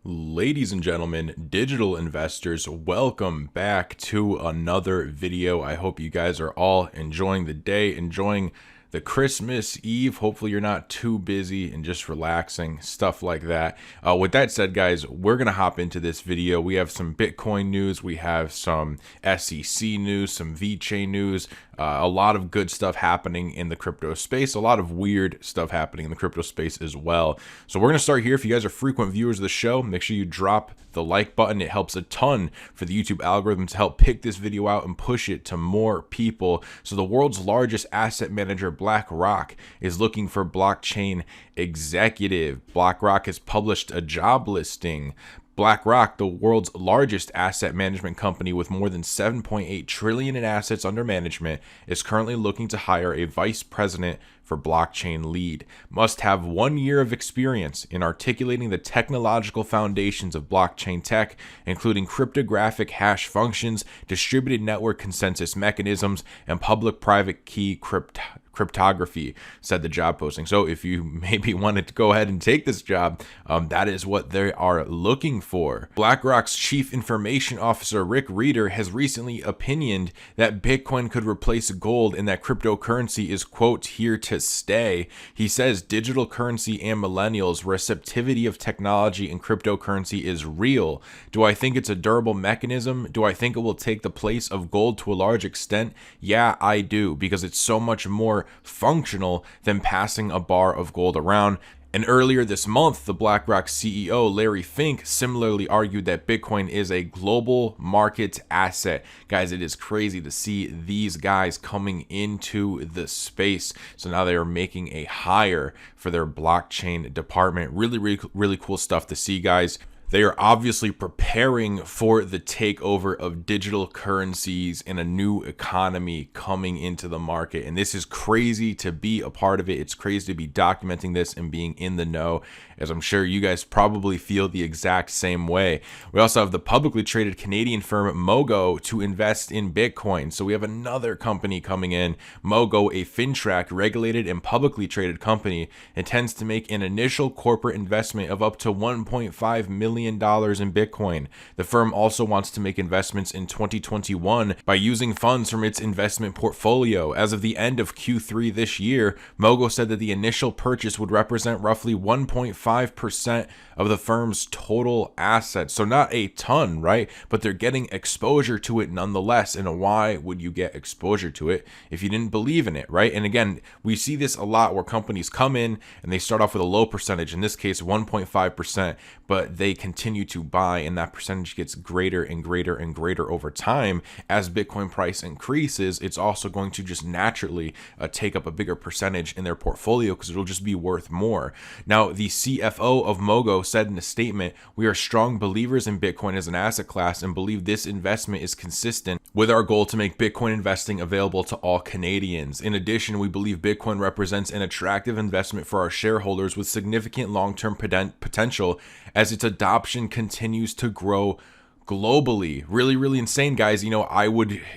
Ladies and gentlemen, digital investors, welcome back to another video. I hope you guys are all enjoying the day, enjoying the Christmas Eve. Hopefully you're not too busy and just relaxing, stuff like that. With that said, guys, we're going to hop into this video. We have some Bitcoin news. We have some SEC news, some VeChain news, a lot of good stuff happening in the crypto space, a lot of weird stuff happening in the crypto space as well. So we're going to start here. If you guys are frequent viewers of the show, make sure you drop the like button. It helps a ton for the YouTube algorithm to help pick this video out and push it to more people. So the world's largest asset manager, BlackRock, is looking for blockchain executive. BlackRock has published a job listing. BlackRock, the world's largest asset management company with more than 7.8 trillion in assets under management, is currently looking to hire a vice president for blockchain lead. Must have 1 year of experience in articulating the technological foundations of blockchain tech, including cryptographic hash functions, distributed network consensus mechanisms, and public-private key cryptography, said the job posting. So if you maybe wanted to go ahead and take this job, that is what they are looking for. BlackRock's chief information officer, Rick Reeder, has recently opinioned that Bitcoin could replace gold and that cryptocurrency is, quote, here to stay. He says digital currency and millennials' receptivity of technology and cryptocurrency is real. Do I think it's a durable mechanism? Do I think it will take the place of gold to a large extent? Yeah, I do, because it's so much more functional than passing a bar of gold around. And earlier this month, the BlackRock CEO, Larry Fink, similarly argued that Bitcoin is a global market asset. Guys, it is crazy to see these guys coming into the space. So now they are making a hire for their blockchain department. Really cool stuff to see, guys. They are obviously preparing for the takeover of digital currencies and a new economy coming into the market. And this is crazy to be a part of it. It's crazy to be documenting this and being in the know, as I'm sure you guys probably feel the exact same way. We also have the publicly traded Canadian firm Mogo to invest in Bitcoin. So we have another company coming in. Mogo, a FinTrack regulated and publicly traded company, intends to make an initial corporate investment of up to $1.5 million in Bitcoin. The firm also wants to make investments in 2021 by using funds from its investment portfolio. As of the end of Q3 this year, Mogo said that the initial purchase would represent roughly 1.5% of the firm's total assets. So not a ton, right? But they're getting exposure to it nonetheless. And why would you get exposure to it if you didn't believe in it, right? And again, we see this a lot where companies come in and they start off with a low percentage, in this case 1.5%, but they continue to buy, and that percentage gets greater and greater and greater over time. As Bitcoin price increases, it's also going to just naturally take up a bigger percentage in their portfolio because it'll just be worth more. Now, the CFO of Mogo said in a statement, "We are strong believers in Bitcoin as an asset class and believe this investment is consistent with our goal to make Bitcoin investing available to all Canadians. In addition, we believe Bitcoin represents an attractive investment for our shareholders with significant long-term potential as its adoption continues to grow globally." Really insane, guys. You know,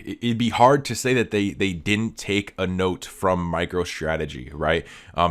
it'd be hard to say that they didn't take a note from MicroStrategy, right?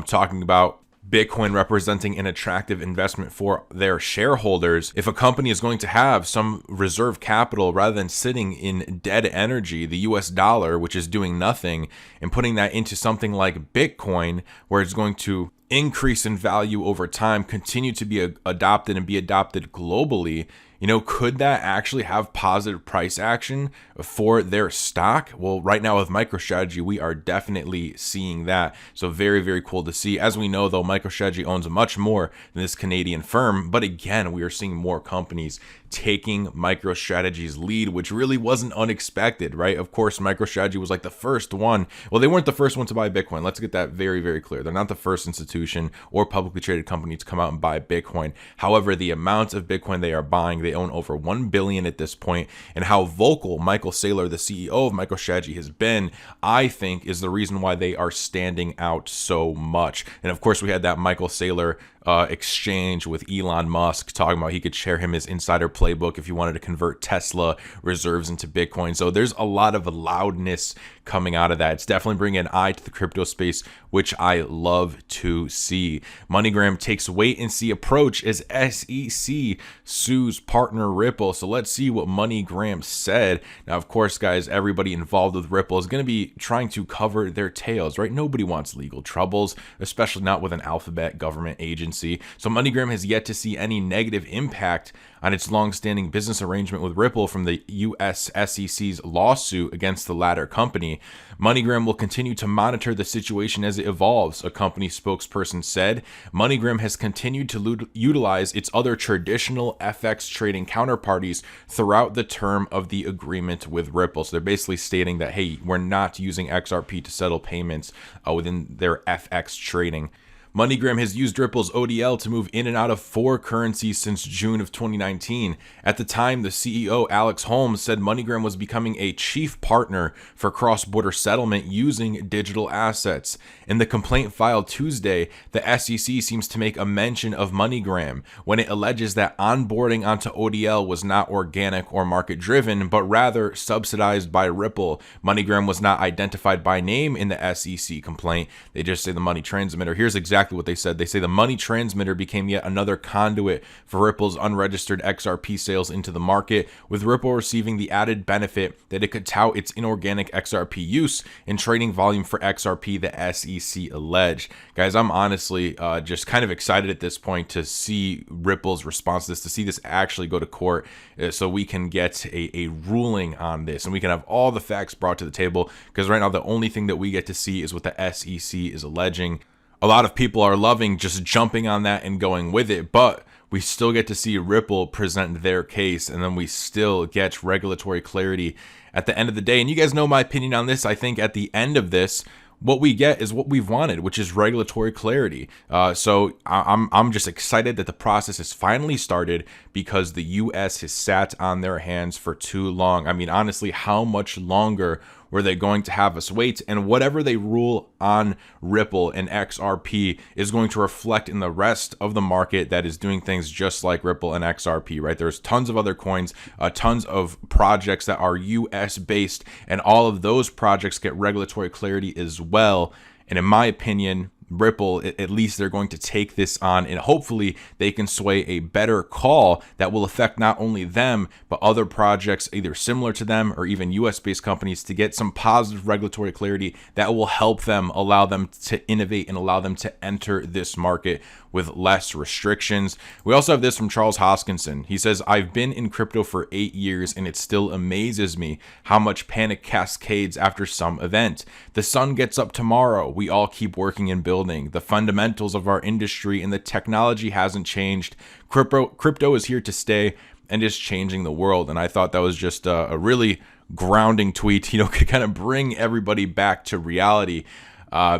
Talking about Bitcoin representing an attractive investment for their shareholders. If a company is going to have some reserve capital rather than sitting in dead energy, the US dollar, which is doing nothing, and putting that into something like Bitcoin, where it's going to increase in value over time, continue to be adopted and be adopted globally, you know, could that actually have positive price action for their stock? Well, right now with MicroStrategy, we are definitely seeing that. So very cool to see. As we know, though, MicroStrategy owns much more than this Canadian firm. But again, we are seeing more companies taking MicroStrategy's lead, which really wasn't unexpected, right? Of course, MicroStrategy was like the first one. Well, they weren't the first one to buy Bitcoin. Let's get that very clear. They're not the first institution or publicly traded company to come out and buy Bitcoin. However, the amount of Bitcoin they are buying, they own over 1 billion at this point, and how vocal Michael Saylor, the CEO of MicroStrategy, has been, I think, is the reason why they are standing out so much. And of course, we had that Michael Saylor exchange with Elon Musk, talking about he could share him his insider playbook if you wanted to convert Tesla reserves into Bitcoin. So there's a lot of loudness coming out of that. It's definitely bringing an eye to the crypto space, which I love to see. MoneyGram takes wait and see approach as SEC sues partner Ripple. So let's see what MoneyGram said. Now, of course, guys, everybody involved with Ripple is going to be trying to cover their tails, right? Nobody wants legal troubles, especially not with an alphabet government agency. So MoneyGram has yet to see any negative impact on its long-standing business arrangement with Ripple from the US SEC's lawsuit against the latter company. MoneyGram will continue to monitor the situation as it evolves, a company spokesperson said. MoneyGram has continued to utilize its other traditional FX trading counterparties throughout the term of the agreement with Ripple. So they're basically stating that, hey, we're not using XRP to settle payments within their FX trading. MoneyGram has used Ripple's ODL to move in and out of 4 currencies since June of 2019. At the time, the CEO, Alex Holmes, said MoneyGram was becoming a chief partner for cross-border settlement using digital assets. In the complaint filed Tuesday, the SEC seems to make a mention of MoneyGram when it alleges that onboarding onto ODL was not organic or market-driven, but rather subsidized by Ripple. MoneyGram was not identified by name in the SEC complaint. They just say the money transmitter. Here's exactly what they said. They say the money transmitter became yet another conduit for Ripple's unregistered XRP sales into the market, with Ripple receiving the added benefit that it could tout its inorganic XRP use in trading volume for XRP, the SEC alleged. Guys, I'm honestly just kind of excited at this point to see Ripple's response to this, to see this actually go to court so we can get a ruling on this and we can have all the facts brought to the table, because right now the only thing that we get to see is what the SEC is alleging. A lot of people are loving just jumping on that and going with it, but we still get to see Ripple present their case, and then we still get regulatory clarity at the end of the day. And you guys know my opinion on this. I think at the end of this, what we get is what we've wanted, which is regulatory clarity. So I'm just excited that the process has finally started, because the U.S. has sat on their hands for too long. I mean, honestly, how much longer were they going to have us wait? And whatever they rule on Ripple and XRP is going to reflect in the rest of the market that is doing things just like Ripple and XRP, right? There's tons of other coins, tons of projects that are US based, and all of those projects get regulatory clarity as well. And in my opinion, Ripple, at least they're going to take this on, and hopefully they can sway a better call that will affect not only them, but other projects either similar to them or even US-based companies, to get some positive regulatory clarity that will help them, allow them to innovate and allow them to enter this market with less restrictions. We also have this from Charles Hoskinson. He says, I've been in crypto for 8 years and it still amazes me how much panic cascades after some event. The sun gets up tomorrow. We all keep working and building. The fundamentals of our industry and the technology hasn't changed. Crypto is here to stay and is changing the world. And I thought that was just a really grounding tweet, could kind of bring everybody back to reality.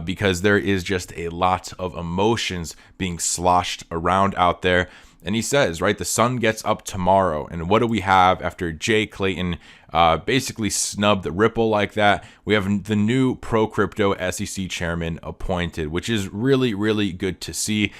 Because there is just a lot of emotions being sloshed around out there. And he says, right, the sun gets up tomorrow. And what do we have after Jay Clayton basically snubbed Ripple like that? We have the new pro-crypto SEC chairman appointed, which is really, really good to see.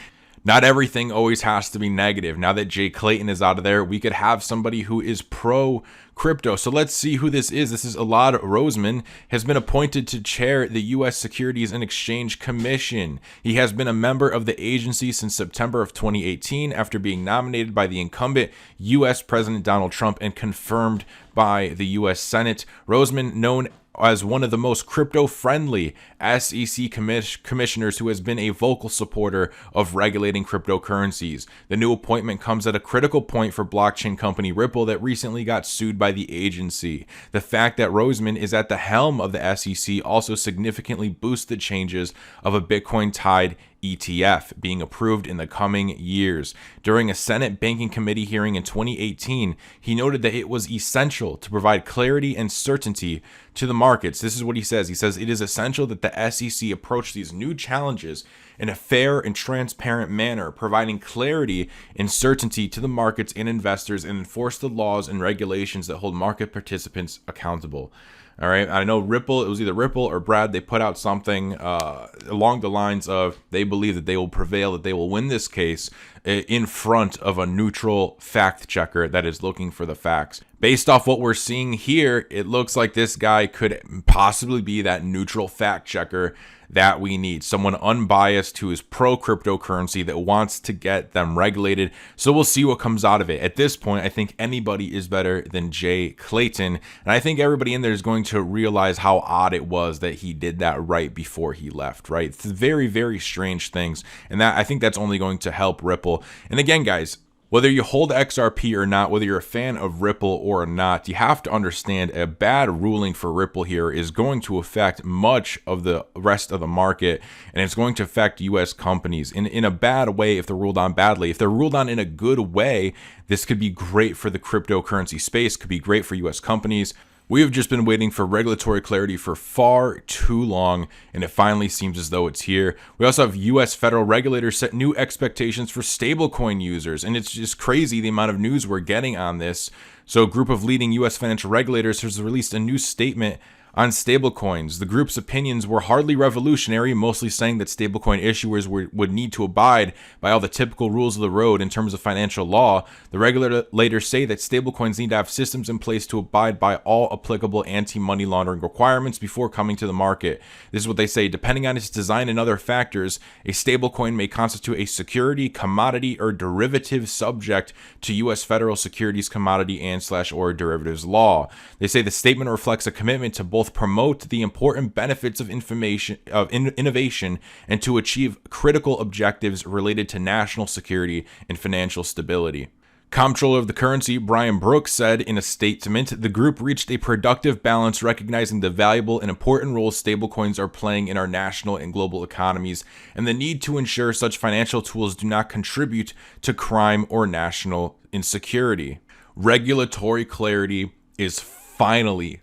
Not everything always has to be negative. Now that Jay Clayton is out of there, we could have somebody who is pro-crypto. So let's see who this is. This is Elad Roseman, has been appointed to chair the U.S. Securities and Exchange Commission. He has been a member of the agency since September of 2018 after being nominated by the incumbent U.S. President Donald Trump and confirmed by the U.S. Senate. Roseman, known as one of the most crypto-friendly SEC commissioners, who has been a vocal supporter of regulating cryptocurrencies. The new appointment comes at a critical point for blockchain company Ripple that recently got sued by the agency. The fact that Roseman is at the helm of the SEC also significantly boosts the changes of a Bitcoin-tied ETF being approved in the coming years. During a Senate Banking Committee hearing in 2018, he noted that it was essential to provide clarity and certainty to the markets. This is what he says. He says, it is essential that the SEC approach these new challenges in a fair and transparent manner, providing clarity and certainty to the markets and investors, and enforce the laws and regulations that hold market participants accountable. All right, I know Ripple, it was either Ripple or Brad, they put out something along the lines of they believe that they will prevail, that they will win this case in front of a neutral fact checker that is looking for the facts. Based off what we're seeing here, it looks like this guy could possibly be that neutral fact checker that we need. Someone unbiased who is pro cryptocurrency that wants to get them regulated. So we'll see what comes out of it. At this point, I think anybody is better than Jay Clayton. And I think everybody in there is going to realize how odd it was that he did that right before he left, right? It's very, very strange things. And that I think that's only going to help Ripple. And again, guys, whether you hold XRP or not, whether you're a fan of Ripple or not, you have to understand a bad ruling for Ripple here is going to affect much of the rest of the market, and it's going to affect U.S. companies in a bad way if they're ruled on badly. If they're ruled on in a good way, this could be great for the cryptocurrency space, could be great for U.S. companies. We have just been waiting for regulatory clarity for far too long, and it finally seems as though it's here. We also have U.S. federal regulators set new expectations for stablecoin users, and it's just crazy the amount of news we're getting on this. So a group of leading U.S. financial regulators has released a new statement on stablecoins. The group's opinions were hardly revolutionary, mostly saying that stablecoin issuers would need to abide by all the typical rules of the road in terms of financial law. The regulators say that stablecoins need to have systems in place to abide by all applicable anti-money laundering requirements before coming to the market. This is what they say. Depending on its design and other factors, a stablecoin may constitute a security, commodity, or derivative subject to U.S. federal securities, commodity, and/or derivatives law. They say the statement reflects a commitment to both promote the important benefits of innovation and to achieve critical objectives related to national security and financial stability. Comptroller of the currency, Brian Brooks, said in a statement, the group reached a productive balance recognizing the valuable and important role stablecoins are playing in our national and global economies and the need to ensure such financial tools do not contribute to crime or national insecurity. Regulatory clarity is finally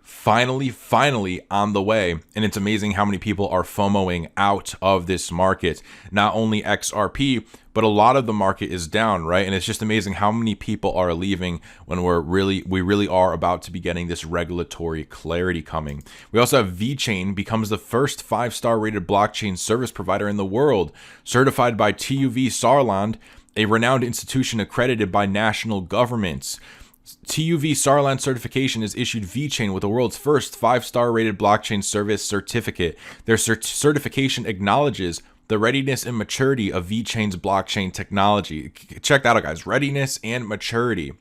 on the way, and it's amazing how many people are FOMOing out of this market. Not only XRP, but a lot of the market is down, right? And it's just amazing how many people are leaving when we really are about to be getting this regulatory clarity coming. We also have VeChain becomes the first 5-star rated blockchain service provider in the world, certified by TÜV Saarland, a renowned institution accredited by national governments. TÜV Saarland certification has issued VeChain with the world's first 5-star rated blockchain service certificate. Their certification acknowledges the readiness and maturity of VeChain's blockchain technology. Check that out, guys. Readiness and maturity.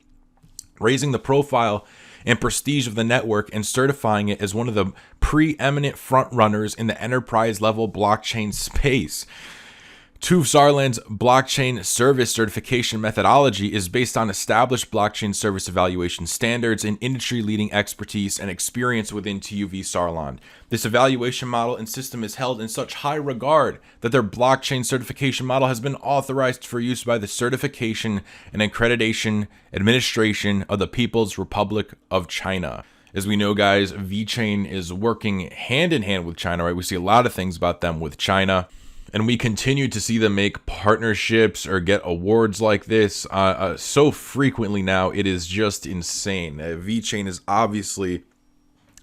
Raising the profile and prestige of the network and certifying it as one of the preeminent frontrunners in the enterprise level blockchain space. TÜV Saarland's blockchain service certification methodology is based on established blockchain service evaluation standards and industry-leading expertise and experience within TÜV Saarland. This evaluation model and system is held in such high regard that their blockchain certification model has been authorized for use by the Certification and Accreditation Administration of the People's Republic of China. As we know, guys, VeChain is working hand in hand with China, right? We see a lot of things about them with China. And we continue to see them make partnerships or get awards like this so frequently now. It is just insane. VeChain is obviously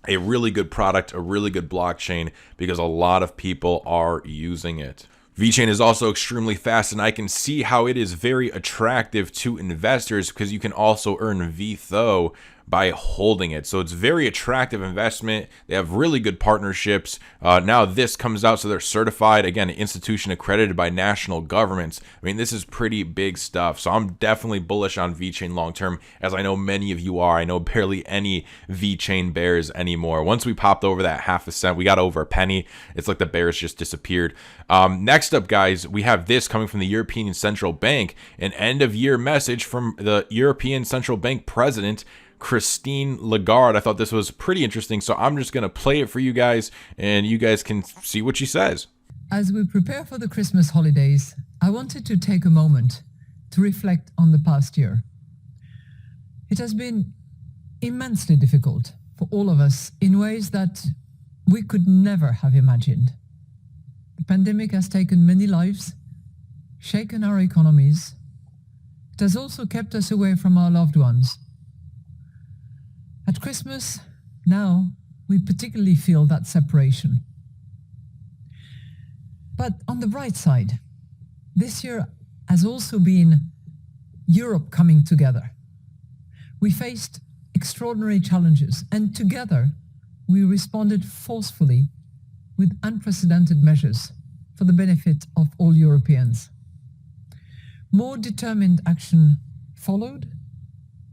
a really good product, a really good blockchain, because a lot of people are using it. VeChain is also extremely fast, and I can see how it is very attractive to investors because you can also earn VTHO by holding it. So it's very attractive investment. They have really good partnerships. Now this comes out, so they're certified, again, an institution accredited by national governments. I mean, this is pretty big stuff. So I'm definitely bullish on VeChain long term, as I know many of you are. I know barely any VeChain bears anymore. Once we popped over that half a cent, we got over a penny. It's like the bears just disappeared. Next up, guys, we have this coming from the European Central Bank, an end of year message from the European Central Bank president, Christine Lagarde. I thought this was pretty interesting, so I'm just going to play it for you guys, and you guys can see what she says. As we prepare for the Christmas holidays, I wanted to take a moment to reflect on the past year. It has been immensely difficult for all of us in ways that we could never have imagined. The pandemic has taken many lives, shaken our economies. It has also kept us away from our loved ones. At Christmas, now, we particularly feel that separation. But on the bright side, this year has also been Europe coming together. We faced extraordinary challenges, and together we responded forcefully with unprecedented measures for the benefit of all Europeans. More determined action followed,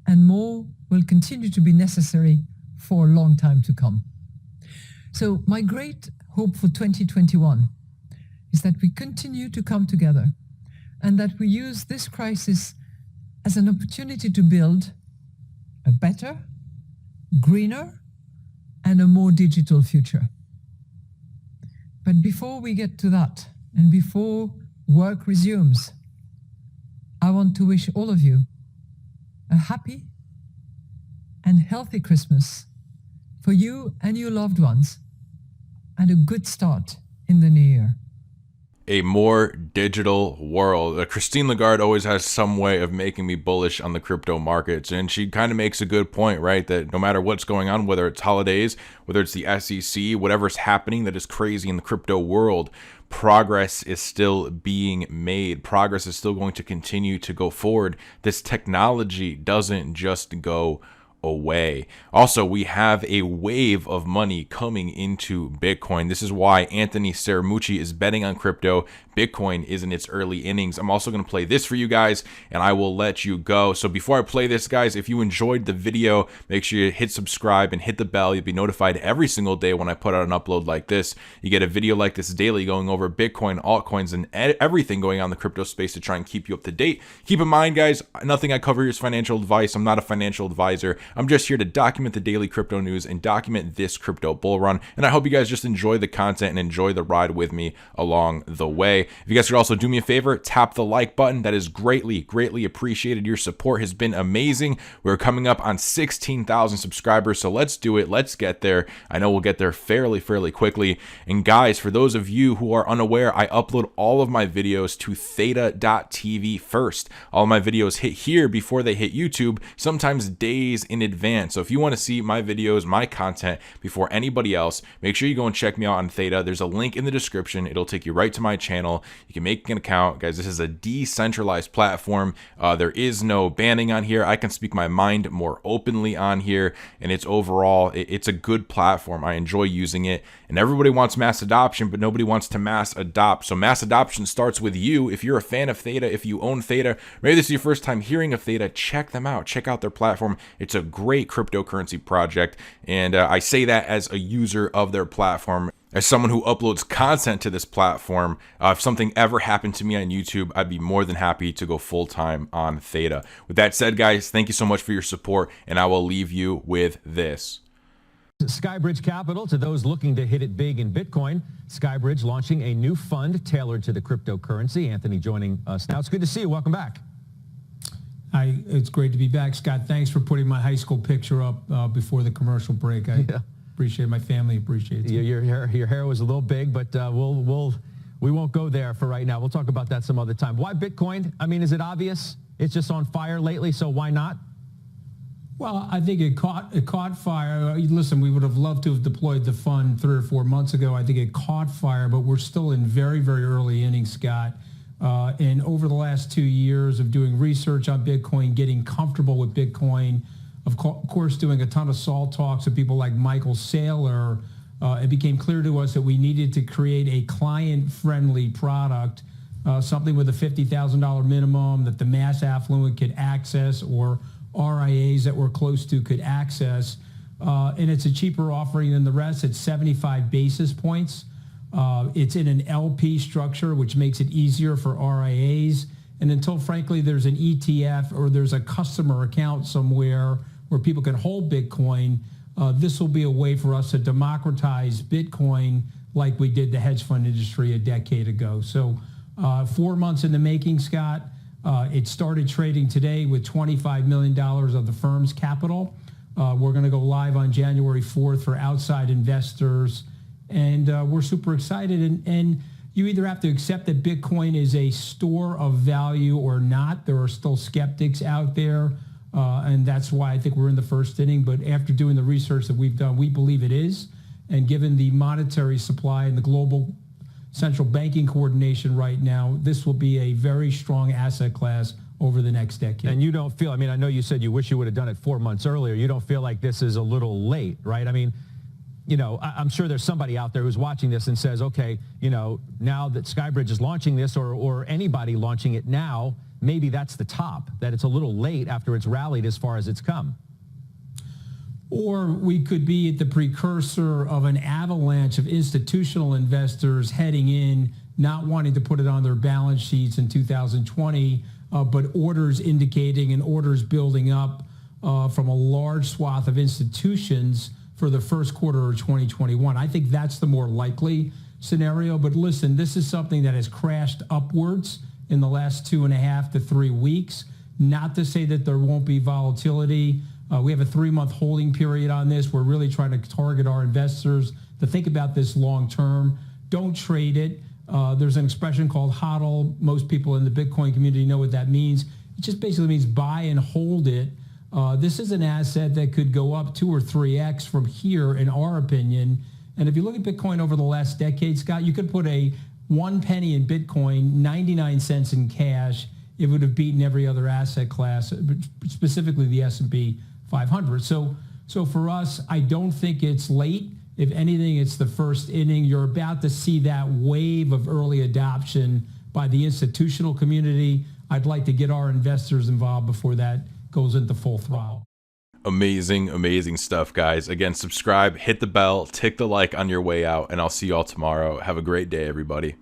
and more will continue to be necessary for a long time to come. So my great hope for 2021 is that we continue to come together and that we use this crisis as an opportunity to build a better, greener, and a more digital future. But before we get to that, and before work resumes, I want to wish all of you a happy and healthy Christmas for you and your loved ones, and a good start in the new year. A more digital world. Christine Lagarde always has some way of making me bullish on the crypto markets, and she kind of makes a good point, right? That no matter what's going on, whether it's holidays, whether it's the SEC, whatever's happening that is crazy in the crypto world, progress is still being made. Progress is still going to continue to go forward. This technology doesn't just go away. Also, we have a wave of money coming into Bitcoin. This is why Anthony Scaramucci is betting on crypto. Bitcoin is in its early innings. I'm also going to play this for you guys, and I will let you go. So before I play this, guys, if you enjoyed the video, make sure you hit subscribe and hit the bell. You'll be notified every single day when I put out an upload like this. You get a video like this daily going over Bitcoin, altcoins, and everything going on in the crypto space to try and keep you up to date. Keep in mind, guys, nothing I cover here is financial advice. I'm not a financial advisor. I'm just here to document the daily crypto news and document this crypto bull run. And I hope you guys just enjoy the content and enjoy the ride with me along the way. If you guys could also do me a favor, tap the like button. That is greatly, greatly appreciated. Your support has been amazing. We're coming up on 16,000 subscribers. So let's do it. Let's get there. I know we'll get there fairly quickly. And guys, for those of you who are unaware, I upload all of my videos to theta.tv first. All my videos hit here before they hit YouTube, sometimes days in advance. So if you want to see my videos, my content before anybody else, make sure you go and check me out on Theta. There's a link in the description. It'll take you right to my channel. You can make an account. Guys, this is a decentralized platform. There is no banning on here. I can speak my mind more openly on here, and it's overall, it's a good platform. I enjoy using it, and everybody wants mass adoption, but nobody wants to mass adopt. So mass adoption starts with you. If you're a fan of Theta, if you own Theta, maybe this is your first time hearing of Theta, check them out. Check out their platform. It's a great cryptocurrency project, and I say that as a user of their platform. As someone who uploads content to this platform, if something ever happened to me on YouTube, I'd be more than happy to go full-time on Theta. With that said, guys, thank you so much for your support, and I will leave you with this. Skybridge Capital, to those looking to hit it big in Bitcoin. Skybridge launching a new fund tailored to the cryptocurrency. Anthony joining us now. It's good to see you. Welcome back. Hi, it's great to be back, Scott. Thanks for putting my high school picture up before the commercial break. I appreciate it. My family appreciates it. Your hair was a little big, but we won't go there for right now. We'll talk about that some other time. Why Bitcoin? I mean, is it obvious? It's just on fire lately, so why not? Well, I think it caught fire. Listen, we would have loved to have deployed the fund 3 or 4 months ago. I think it caught fire, but we're still in very, very early innings, Scott. And over the last 2 years of doing research on Bitcoin, getting comfortable with Bitcoin, of course, doing a ton of SALT talks with people like Michael Saylor, it became clear to us that we needed to create a client-friendly product, something with a $50,000 minimum that the mass affluent could access, or RIAs that we're close to could access. And it's a cheaper offering than the rest. It's 75 basis points. It's in an LP structure, which makes it easier for RIAs. And until, frankly, there's an ETF or there's a customer account somewhere where people can hold Bitcoin, this will be a way for us to democratize Bitcoin like we did the hedge fund industry a decade ago. So 4 months in the making, Scott. It started trading today with $25 million of the firm's capital. We're going to go live on January 4th for outside investors. And we're super excited. And you either have to accept that Bitcoin is a store of value or not. There are still skeptics out there. And that's why I think we're in the first inning. But after doing the research that we've done, we believe it is. And given the monetary supply and the global central banking coordination right now, this will be a very strong asset class over the next decade. And you don't feel, I mean, I know you said you wish you would have done it 4 months earlier. You don't feel like this is a little late, right? I mean, you know, I'm sure there's somebody out there who's watching this and says, okay, you know, now that Skybridge is launching this, or anybody launching it now, maybe that's the top, that it's a little late after it's rallied as far as it's come. Or we could be at the precursor of an avalanche of institutional investors heading in, not wanting to put it on their balance sheets in 2020, but orders indicating and orders building up from a large swath of institutions for the first quarter of 2021. I think that's the more likely scenario. But listen, this is something that has crashed upwards in the last 2.5 to 3 weeks. Not to say that there won't be volatility. We have a 3-month holding period on this. We're really trying to target our investors to think about this long term. Don't trade it. There's an expression called HODL. Most people in the Bitcoin community know what that means. It just basically means buy and hold it. This is an asset that could go up 2 or 3x from here, in our opinion. And if you look at Bitcoin over the last decade, Scott, you could put a 1 penny in Bitcoin, 99 cents in cash. It would have beaten every other asset class, specifically the S&P 500. So for us, I don't think it's late. If anything, it's the first inning. You're about to see that wave of early adoption by the institutional community. I'd like to get our investors involved before that goes into full throttle. Amazing, amazing stuff, guys. Again, subscribe, hit the bell, tick the like on your way out, and I'll see you all tomorrow. Have a great day, everybody.